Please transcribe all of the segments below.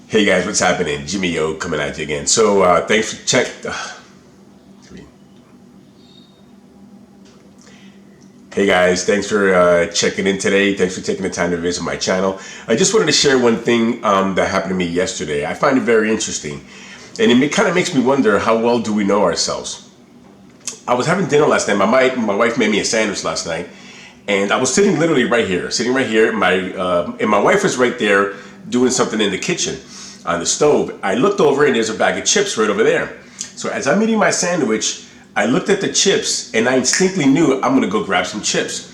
Hey guys, what's happening? Jimmy O coming at you again. So thanks for Hey guys, thanks for checking in today. Thanks for taking the time to visit my channel. I just wanted to share one thing that happened to me yesterday. I find it very interesting, and it kind of makes me wonder, how well do we know ourselves? I was having dinner last night. My wife made me a sandwich last night, and I was sitting literally right here, and my wife was right there doing something in the kitchen on the stove. I looked over and there's a bag of chips right over there. So as I'm eating my sandwich, I looked at the chips and I instinctively knew I'm gonna go grab some chips.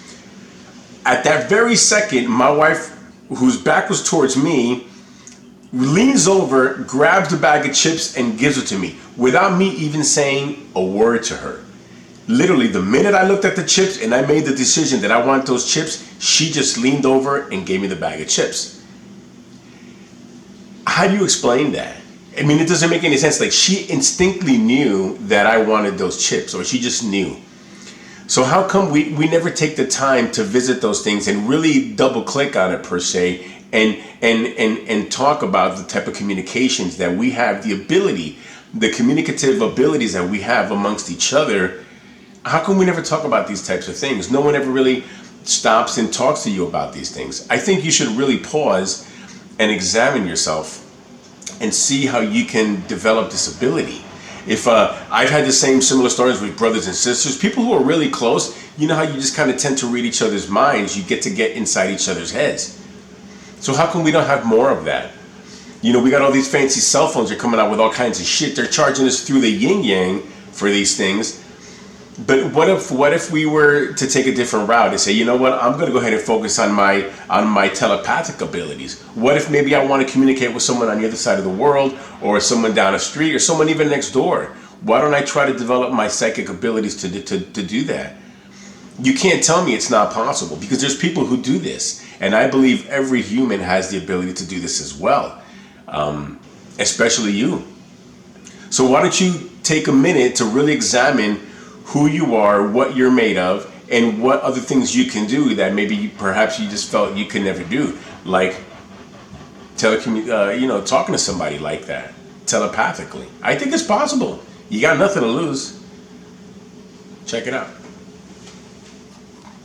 At that very second, my wife, whose back was towards me, leans over, grabs the bag of chips and gives it to me without me even saying a word to her. Literally, the minute I looked at the chips and I made the decision that I want those chips, she just leaned over and gave me the bag of chips. How do you explain that? I mean, it doesn't make any sense. Like, she instinctively knew that I wanted those chips, or she just knew. So how come we never take the time to visit those things and really double click on it per se, and talk about the type of communications that we have, the communicative abilities that we have amongst each other? How come we never talk about these types of things? No one ever really stops and talks to you about these things. I think you should really pause and examine yourself and see how you can develop this ability. If I've had the similar stories with brothers and sisters, people who are really close. You know how you just kind of tend to read each other's minds. You get to get inside each other's heads. So how come we don't have more of that? You know, we got all these fancy cell phones. They're coming out with all kinds of shit. They're charging us through the yin yang for these things. But what if we were to take a different route and say, you know what, I'm going to go ahead and focus on my telepathic abilities. What if maybe I want to communicate with someone on the other side of the world, or someone down the street, or someone even next door? Why don't I try to develop my psychic abilities to do that? You can't tell me it's not possible, because there's people who do this, and I believe every human has the ability to do this as well, especially you. So why don't you take a minute to really examine who you are, what you're made of, and what other things you can do that maybe perhaps you just felt you could never do, like talking to somebody like that telepathically. I think it's possible. You got nothing to lose. Check it out.